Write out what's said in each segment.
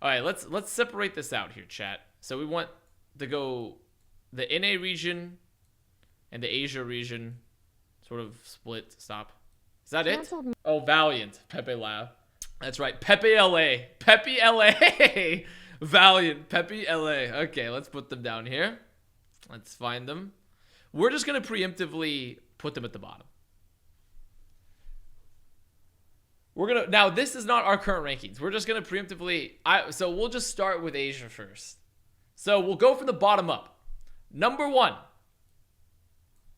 All right, let's separate this out here, chat. So we want to go the NA region and the Asia region, sort of split. Stop. Is that it? Oh, Valiant. Pepe Lab. That's right. Pepe LA. Pepe LA. Valiant. Pepe LA. Okay, let's put them down here. Let's find them. We're just going to preemptively put them at the bottom. Now this is not our current rankings. We're just going to preemptively, so we'll just start with Asia first. So we'll go from the bottom up. Number 1.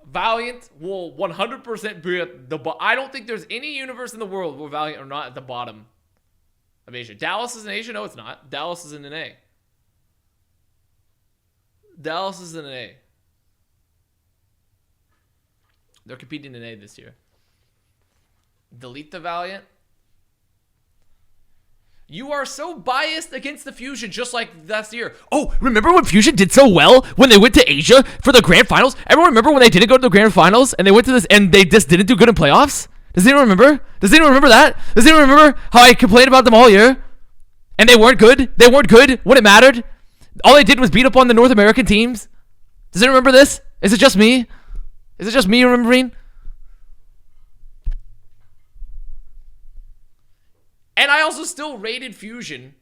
Valiant will 100% be at the bottom. I don't think there's any universe in the world where Valiant are not at the bottom of Asia. Dallas is in Asia? No, it's not. Dallas is in an A. Dallas is in an A. They're competing in A this year. Delete the Valiant. You are so biased against the Fusion, just like last year. Oh, remember when Fusion did so well when they went to Asia for the grand finals? Everyone remember when they didn't go to the grand finals and they went to this and they just didn't do good in playoffs? Does anyone remember? Does anyone remember that? Does anyone remember how I complained about them all year? And they weren't good? They weren't good when it mattered? All they did was beat up on the North American teams? Does anyone remember this? Is it just me? Is it just me remembering? And I also still rated Fusion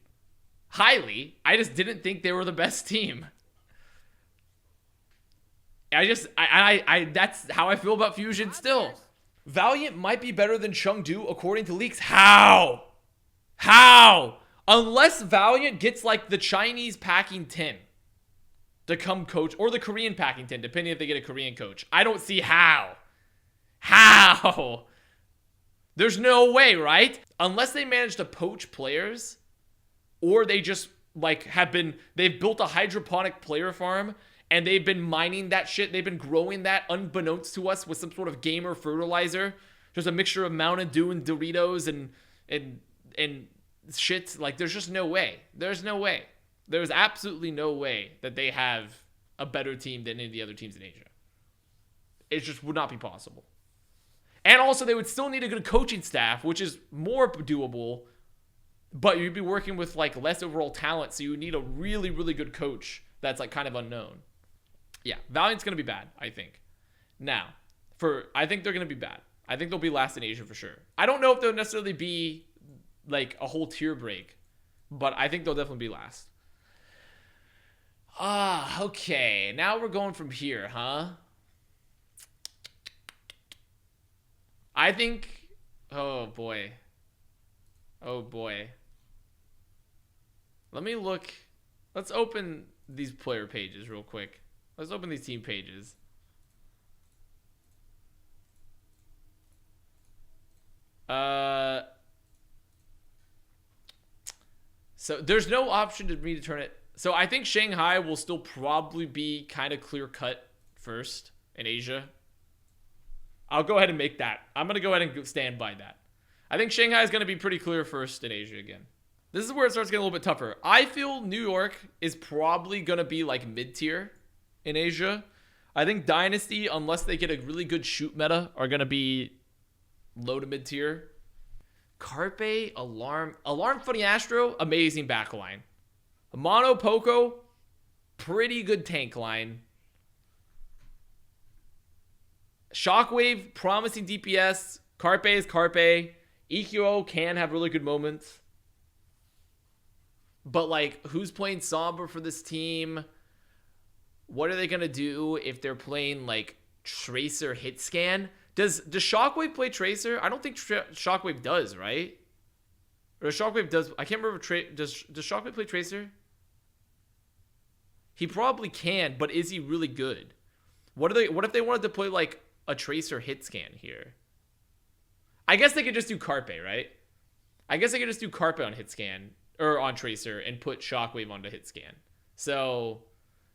highly. I just didn't think they were the best team. That's how I feel about Fusion still. Valiant might be better than Chengdu according to leaks. How? Unless Valiant gets like the Chinese packing 10 to come coach, or the Korean packing 10, depending if they get a Korean coach. I don't see how. There's no way, right? Unless they manage to poach players, or they just like they've built a hydroponic player farm and they've been mining that shit. They've been growing that unbeknownst to us with some sort of gamer fertilizer. Just a mixture of Mountain Dew and Doritos and shit. Like, there's just no way. There's no way. There's absolutely no way that they have a better team than any of the other teams in Asia. It just would not be possible. And also, they would still need a good coaching staff, which is more doable, but you'd be working with like less overall talent, so you would need a really, really good coach that's like kind of unknown. Yeah, Valiant's going to be bad, I think. Now, I think they're going to be bad. I think they'll be last in Asia for sure. I don't know if they'll necessarily be like a whole tier break, but I think they'll definitely be last. Okay. Now we're going from here, huh? I think, oh boy. Let me look. Let's open these player pages real quick. Let's open these team pages. So there's no option to me to turn it. So I think Shanghai will still probably be kind of clear cut first in Asia. I'll go ahead and make that. I'm going to go ahead and stand by that. I think Shanghai is going to be pretty clear first in Asia again. This is where it starts getting a little bit tougher. I feel New York is probably going to be like mid-tier in Asia. I think Dynasty, unless they get a really good shoot meta, are going to be low to mid-tier. Carpe, Alarm Funny Astro, amazing backline. Mono Poco, pretty good tank line. Shockwave, promising DPS. Carpe is Carpe. EQO can have really good moments. But, like, who's playing Sombra for this team? What are they going to do if they're playing, like, Tracer hit scan? Does Shockwave play Tracer? I don't think Shockwave does, right? Or Shockwave does. I can't remember. Does Shockwave play Tracer? He probably can, but is he really good? What if they wanted to play, like, a Tracer hit scan here? I guess they could just do Carpe, right? I guess they could just do Carpe on hit scan, or on Tracer, and put Shockwave onto hit scan. So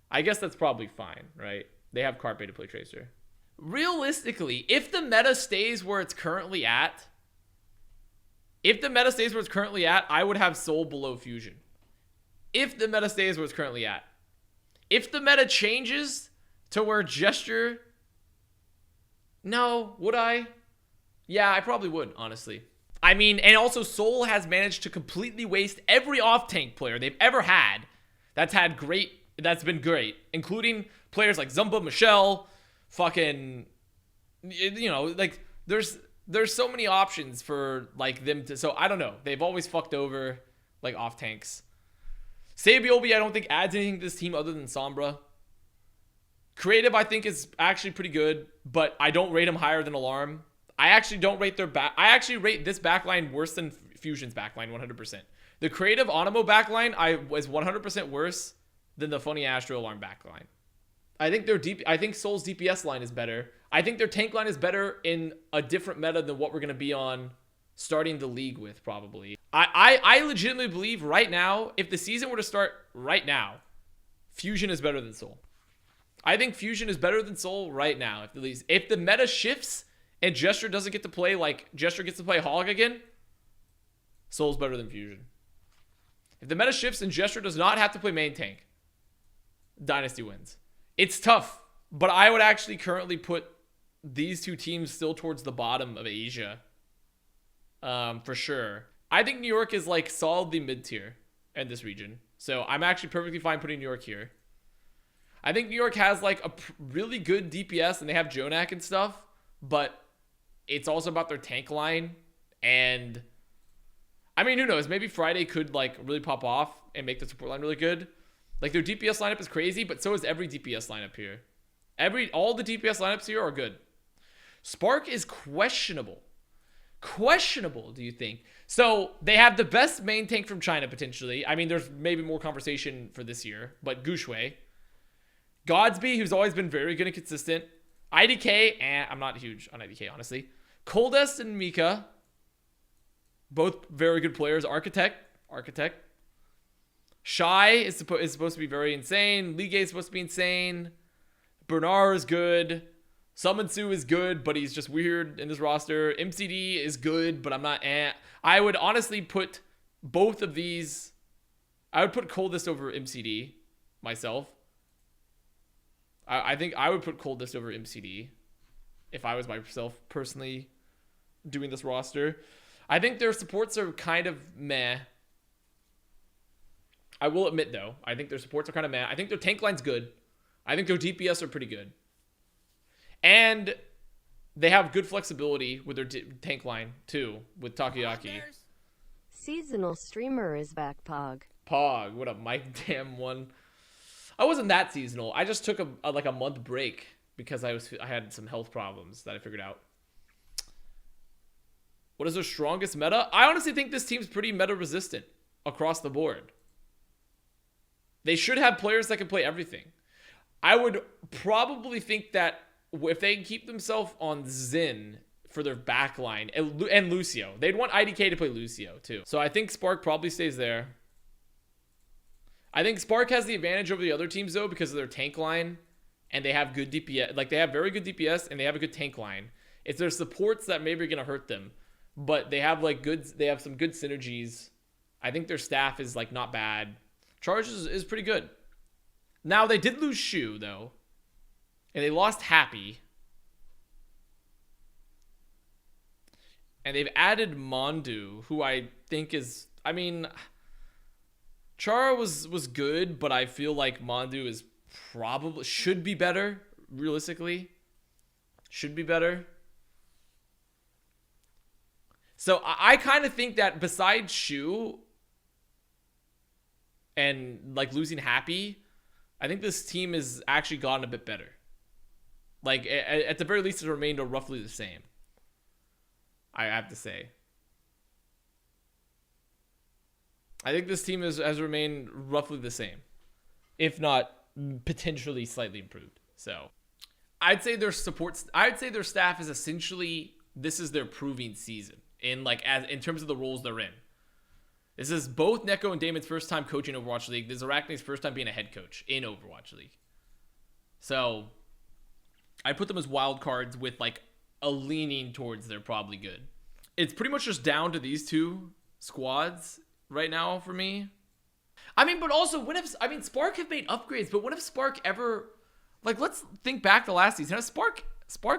I guess that's probably fine, right? They have Carpe to play Tracer. Realistically, if the meta stays where it's currently at, I would have Soul below Fusion. If the meta stays where it's currently at. If the meta changes to where Gesture... No, would I? Yeah, I probably would, honestly. I mean, and also Seoul has managed to completely waste every off-tank player they've ever had. That's been great, including players like Zumba, Michelle, fucking, like there's so many options for like them to. So I don't know. They've always fucked over like off-tanks. Sabiobi, I don't think adds anything to this team other than Sombra. Creative, I think, is actually pretty good, but I don't rate him higher than Alarm. I actually don't rate their back. I actually rate this backline worse than Fusion's backline 100%. The creative Onimo backline was 100% worse than the Funny Astro Alarm backline. I think Seoul's DPS line is better. I think their tank line is better in a different meta than what we're going to be on starting the league with, probably. I legitimately believe right now, if the season were to start right now, Fusion is better than Seoul. I think Fusion is better than Seoul right now. If the meta shifts and Gesture doesn't get to play, like, Gesture gets to play Hog again, Seoul's better than Fusion. If the meta shifts and Gesture does not have to play main tank, Dynasty wins. It's tough, but I would actually currently put these two teams still towards the bottom of Asia. For sure. I think New York is, like, solidly mid-tier in this region. So I'm actually perfectly fine putting New York here. I think New York has, like, a really good DPS, and they have Jonak and stuff, but it's also about their tank line, and I mean, who knows? Maybe Friday could, like, really pop off and make the support line really good. Like, their DPS lineup is crazy, but so is every DPS lineup here. All the DPS lineups here are good. Spark is questionable. Questionable, do you think? So, they have the best main tank from China, potentially. I mean, there's maybe more conversation for this year, but Guxue. Godsby, who's always been very good and consistent. IDK, I'm not huge on IDK, honestly. Coldest and Mika, both very good players. Architect. Shy is supposed to be very insane. Ligue is supposed to be insane. Bernard is good. Summon Su is good, but he's just weird in this roster. MCD is good, but I'm not. I would honestly put both of these. I would put Coldest over MCD myself. I think I would put Coldest over MCD if I was myself personally doing this roster. I think their supports are kind of meh. I will admit, though, I think their supports are kind of meh. I think their tank line's good. I think their DPS are pretty good. And they have good flexibility with their tank line, too, with Takoyaki. Seasonal streamer is back, Pog. Pog, what up, Mike? Damn one. I wasn't that seasonal. I just took a month break because I had some health problems that I figured out. What is their strongest meta? I honestly think this team's pretty meta resistant across the board. They should have players that can play everything. I would probably think that if they can keep themselves on Xin for their backline and Lucio, they'd want IDK to play Lucio too. So I think Spark probably stays there. I think Spark has the advantage over the other teams, though, because of their tank line, and they have good DPS. Like, they have very good DPS, and they have a good tank line. It's their supports that maybe are going to hurt them, but they have, like, they have some good synergies. I think their staff is, like, not bad. Charge is pretty good. Now, they did lose Shu, though, and they lost Happy. And they've added Mondu, who I think is, I mean, Chara was good, but I feel like Mondu is should be better, realistically. Should be better. So I kind of think that besides Shu and, like, losing Happy, I think this team has actually gotten a bit better. Like, at the very least, it's remained roughly the same, I have to say. I think this team has remained roughly the same, if not potentially slightly improved. So I'd say their staff is essentially, this is their proving season in terms of the roles they're in. This is both Neko and Damon's first time coaching Overwatch League. This is Arachne's first time being a head coach in Overwatch League. So I put them as wild cards with, like, a leaning towards they're probably good. It's pretty much just down to these two squads right now for me. I mean, but also, Spark have made upgrades, but what if Spark ever, like, let's think back to last season. Spark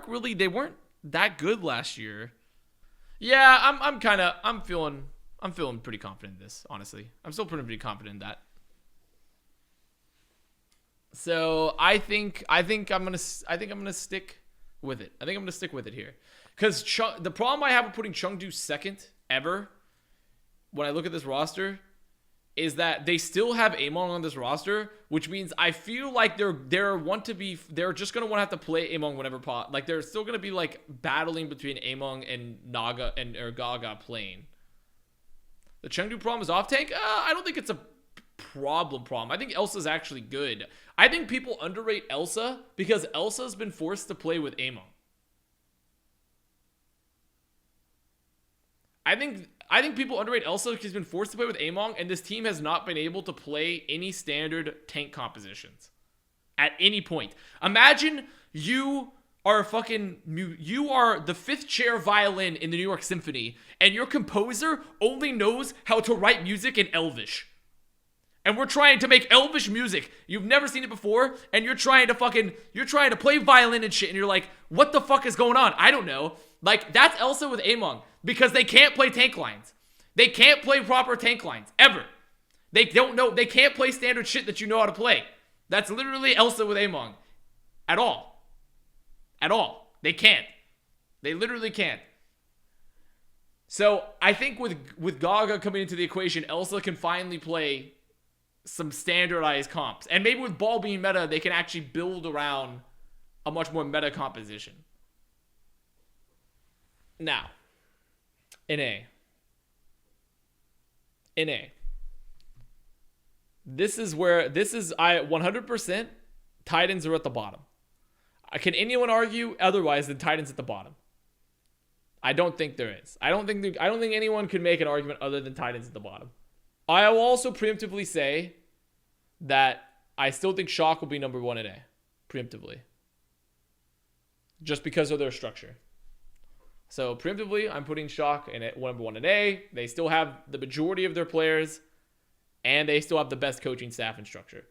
really, they weren't that good last year. Yeah, I'm feeling pretty confident in this, honestly. I'm still pretty confident in that. So I think I'm gonna stick with it. I think I'm gonna stick with it here, because the problem I have with putting Chengdu second ever, when I look at this roster, is that they still have Among on this roster, which means I feel like they're just gonna want to have to play Among whenever like they're still gonna be like battling between Among and Naga and or Gaga playing. The Chengdu problem is off tank. I don't think it's a problem. I think Elsa's actually good. I think people underrate Elsa because Elsa's been forced to play with Amon. I think people underrate Elsa because he's been forced to play with Amon, and this team has not been able to play any standard tank compositions at any point. Imagine you are the fifth chair violin in the New York Symphony, and your composer only knows how to write music in Elvish. And we're trying to make Elvish music. You've never seen it before, and you're trying to play violin and shit, and you're like, what the fuck is going on? I don't know. Like, that's Elsa with Amon, because they can't play tank lines. They can't play proper tank lines, ever. They can't play standard shit that you know how to play. That's literally Elsa with Amon. At all. They can't. They literally can't. So, I think with Gaga coming into the equation, Elsa can finally play some standardized comps. And maybe with Ball being meta, they can actually build around a much more meta composition. Now, in A. This is 100% Titans are at the bottom. Can anyone argue otherwise than Titans at the bottom? I don't think there is. I don't think anyone could make an argument other than Titans at the bottom. I will also preemptively say that I still think Shock will be number 1 in A. Preemptively. Just because of their structure. So preemptively, I'm putting Shock in number 1 in A. They still have the majority of their players, and they still have the best coaching staff and structure.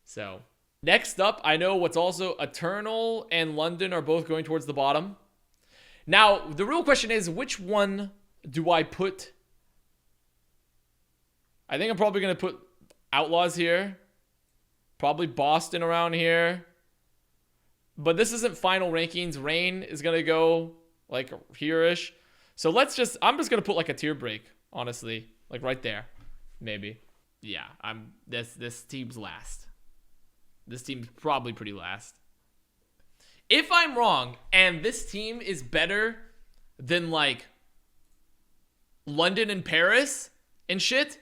So next up, I know what's also Eternal and London are both going towards the bottom. Now, the real question is, which one do I put? I think I'm probably going to put Outlaws here. Probably Boston around here. But this isn't final rankings. Rain is going to go like here-ish. So I'm just going to put like a tier break, honestly. Like right there. Maybe. Yeah, this team's last. This team's probably pretty last. If I'm wrong and this team is better than like London and Paris and shit,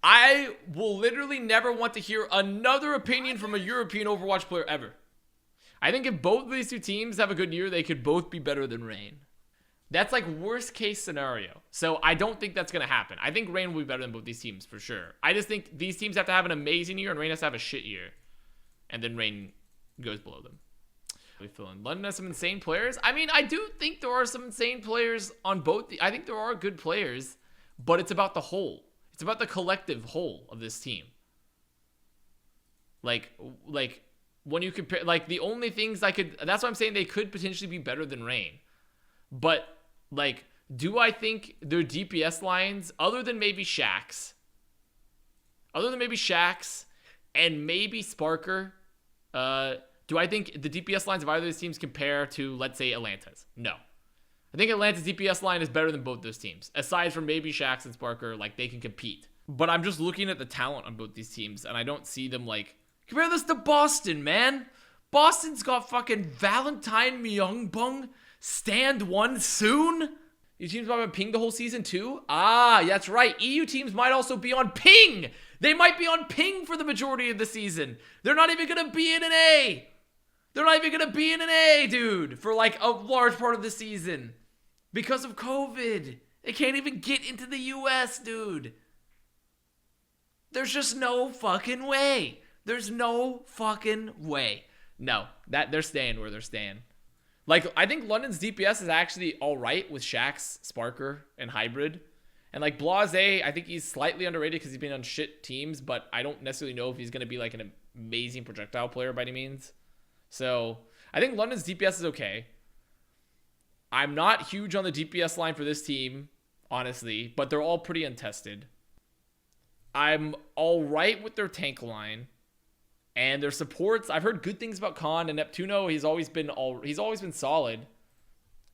I will literally never want to hear another opinion from a European Overwatch player ever. I think if both of these two teams have a good year, they could both be better than Rain. That's like worst case scenario. So I don't think that's going to happen. I think Rain will be better than both these teams for sure. I just think these teams have to have an amazing year and Rain has to have a shit year. And then Rain goes below them. We feel in London has some insane players. I mean, I do think there are some insane players on both. I think there are good players, but it's about the whole. It's about the collective whole of this team. Like when you compare, like the only things that's why I'm saying they could potentially be better than Rain. But like, do I think their DPS lines, other than maybe Shaxx and maybe Sparker, do I think the DPS lines of either of these teams compare to, let's say, Atlanta's? No. I think Atlanta's DPS line is better than both those teams. Aside from maybe Shaxx and Sparker, like, they can compete. But I'm just looking at the talent on both these teams, and I don't see them, like... Compare this to Boston, man! Boston's got fucking Valentine Myungbong stand 1 soon? These teams might have been ping the whole season, too? Ah, that's right. EU teams might also be on ping! They might be on ping for the majority of the season. They're not even gonna be in an A! They're not even going to be in an A, dude, for like a large part of the season. Because of COVID. They can't even get into the US, dude. There's just no fucking way. There's no fucking way. No, they're staying where they're staying. Like, I think London's DPS is actually all right with Shaxx, Sparker, and Hybrid. And like Blase, I think he's slightly underrated because he's been on shit teams, but I don't necessarily know if he's going to be like an amazing projectile player by any means. So, I think London's DPS is okay. I'm not huge on the DPS line for this team, honestly, but they're all pretty untested. I'm all right with their tank line and their supports. I've heard good things about Khan and Neptuno. He's always been solid,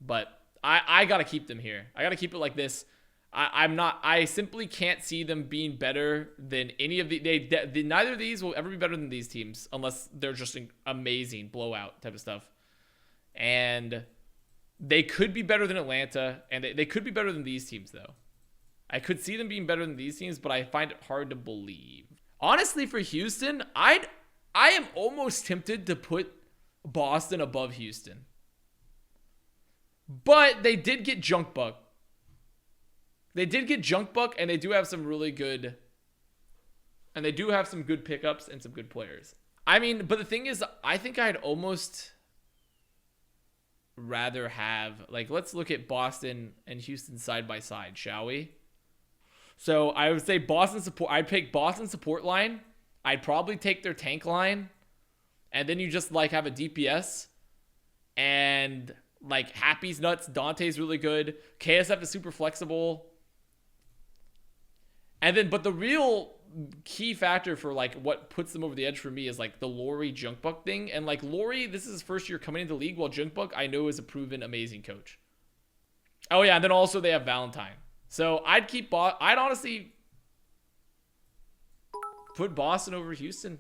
but I gotta keep them here. I gotta keep it like this. I simply can't see them being better than any of neither of these will ever be better than these teams unless they're just an amazing blowout type of stuff. And they could be better than Atlanta, and they could be better than these teams though. I could see them being better than these teams, but I find it hard to believe. Honestly, for Houston, I am almost tempted to put Boston above Houston. But they did get Junk Buck. And they do have some really good, and they do have some good pickups and some good players. I mean, but the thing is, I think I'd almost rather have, like, let's look at Boston and Houston side by side, shall we? So I would say Boston support. I'd pick Boston support line. I'd probably take their tank line, and then you just like have a DPS, and like Happy's nuts. Dante's really good. KSF is super flexible. And then, but the real key factor for like what puts them over the edge for me is like the Laurie Junkbuck thing. And like Laurie, this is his first year coming into the league, while Junkbuck I know is a proven amazing coach. Oh yeah, and then also they have Valentine. So I'd honestly put Boston over Houston.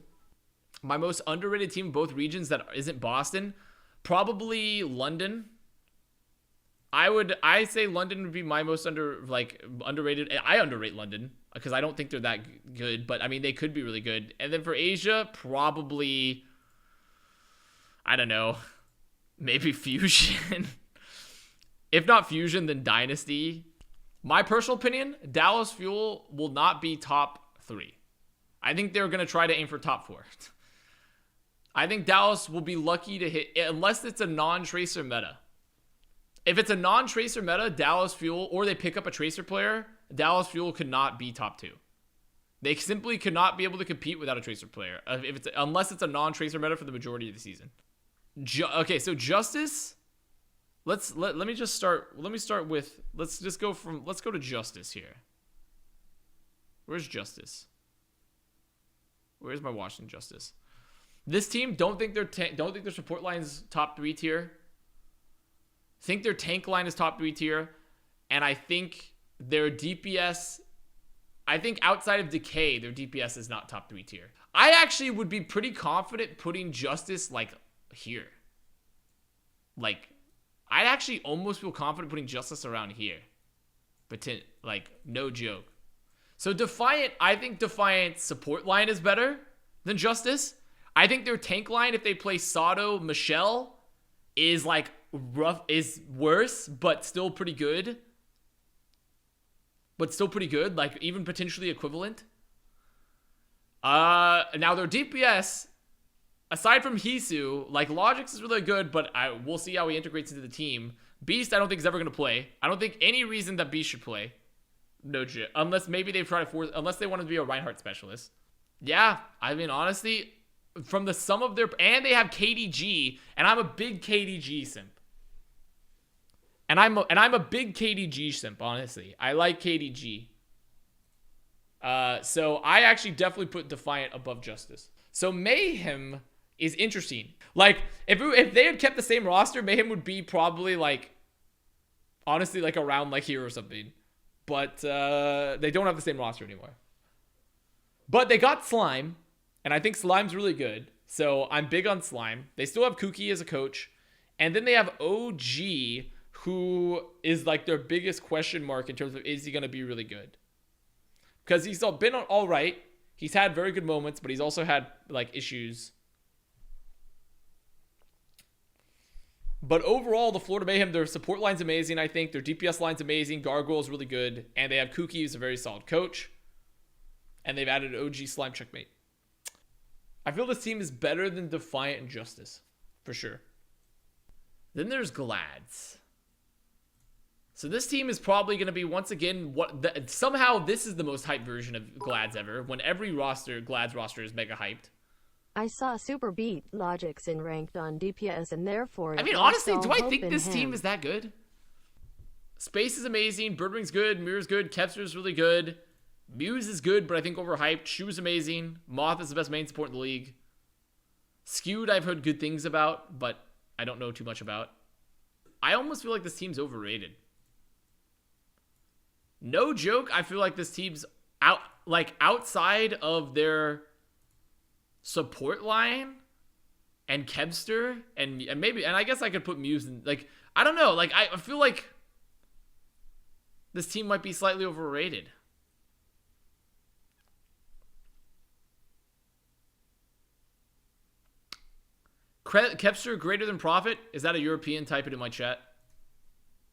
My most underrated team in both regions that isn't Boston, probably London. I say London would be my most underrated. I underrate London because I don't think they're that good, but I mean they could be really good. And then for Asia, probably I don't know, maybe Fusion. If not Fusion, then Dynasty. My personal opinion, Dallas Fuel will not be top 3. I think they're going to try to aim for top 4. I think Dallas will be lucky to hit, unless it's a non-tracer meta. If it's a non-tracer meta, Dallas Fuel, or they pick up a tracer player, Dallas Fuel could not be top 2. They simply could not be able to compete without a tracer player, unless it's a non-tracer meta for the majority of the season. Okay, so Justice... Let's go to Justice here. Where's Justice? Where's my Washington Justice? This team don't think their support line's top 3 tier. Think their tank line is top 3 tier, and I think their DPS, I think outside of Decay, their DPS is not top 3 tier. I actually would be pretty confident putting Justice like here. Like I'd actually almost feel confident putting Justice around here. But like, no joke. So Defiant, I think Defiant's support line is better than Justice. I think their tank line, if they play Sato, Michelle, is like rough, is worse, but still pretty good. Like even potentially equivalent. Now their DPS, aside from Hisu, like Logix is really good, but we'll see how he integrates into the team. Beast, I don't think is ever going to play. I don't think any reason that Beast should play. No shit. Unless maybe they try to force, unless they want to be a Reinhardt specialist. Yeah, I mean, honestly, from the sum of their, and they have KDG, and I'm a big KDG simp. And I'm a big KDG simp, honestly. I like KDG. So I actually definitely put Defiant above Justice. So Mayhem is interesting. Like, if they had kept the same roster, Mayhem would be probably, like, honestly, like, around, like, here or something. But they don't have the same roster anymore. But they got Slime, and I think Slime's really good. So I'm big on Slime. They still have Kuki as a coach. And then they have OG, who is, like, their biggest question mark in terms of, is he going to be really good? Because he's been all right. He's had very good moments, but he's also had, like, issues. But overall, the Florida Mayhem, their support line's amazing, I think. Their DPS line's amazing. Gargoyle's really good. And they have Kuki, who's a very solid coach. And they've added OG Slime Checkmate. I feel this team is better than Defiant and Justice. For sure. Then there's Glads. So this team is probably going to be, once again, somehow this is the most hyped version of Glads ever. When every Glads roster is mega hyped. I saw Super beat Logix in ranked on DPS and therefore... I mean, honestly, do I think this team is that good? Space is amazing. Birdwing's good. Mirror's good. Kepster's really good. Muse is good, but I think overhyped. Shu's amazing. Moth is the best main support in the league. Skewed, I've heard good things about, but I don't know too much about. I almost feel like this team's overrated. No joke, I feel like this team's outside of their support line and Kebster and maybe, and I guess I could put Muse in, like, I don't know, like, I feel like this team might be slightly overrated. Kepster greater than Profit? Is that a European? Type it in my chat.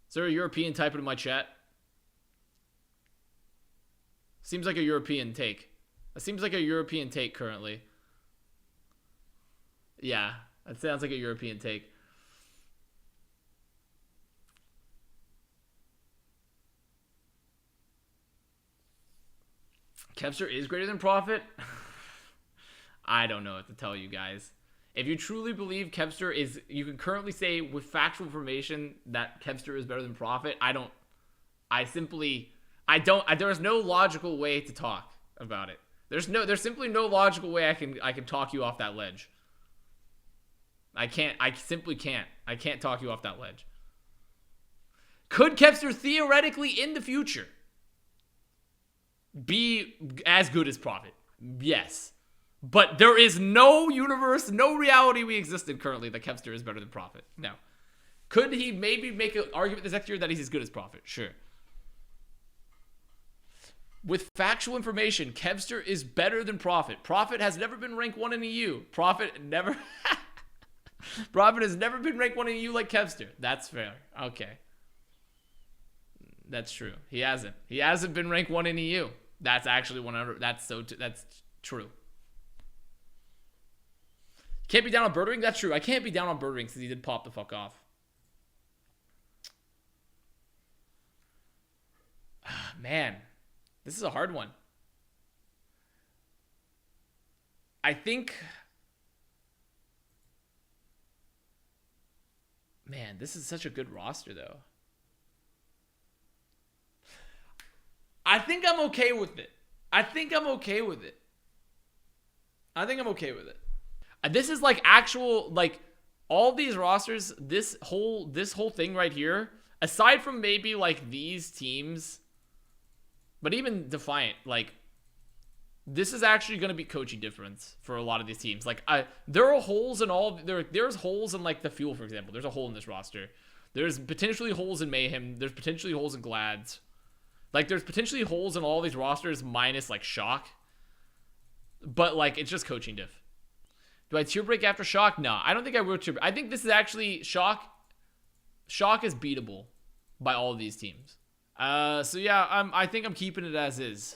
Is there a European? Type it in my chat. Seems like a European take. That seems like a European take currently. Yeah, that sounds like a European take. Kepster is greater than Profit? I don't know what to tell you guys. If you truly believe Kepster is, you can currently say with factual information that Kepster is better than Profit. There's no logical way to talk about it. There's simply no logical way I can talk you off that ledge. I simply can't. I can't talk you off that ledge. Could Kepster theoretically in the future be as good as Profit? Yes. But there is no universe, no reality we exist in currently that Kepster is better than Profit. No. Could he maybe make an argument this next year that he's as good as Profit? Sure. With factual information, Kepster is better than Profit. Profit has never been ranked 1 in EU. Profit has never been ranked 1 in EU like Kepster. That's fair. Okay. That's true. He hasn't. He hasn't been ranked 1 in EU. That's actually 100. That's true. Can't be down on Birdwing? That's true. I can't be down on Birdwing because he did pop the fuck off. Man, this is a hard one. I think... Man, this is such a good roster, though. I think I'm okay with it. This is like actual, like, all these rosters, this whole thing right here, aside from maybe like these teams, but even Defiant, like, this is actually going to be coaching difference for a lot of these teams. Like, there are holes in all, there's holes in like the Fuel, for example. There's a hole in this roster. There's potentially holes in Mayhem. There's potentially holes in Glads. Like, there's potentially holes in all these rosters minus like Shock. But like, it's just coaching diff. Do I tier break after Shock? No, I don't think I will tier break. I think this is actually Shock. Shock is beatable by all of these teams. So yeah, I think I'm keeping it as is.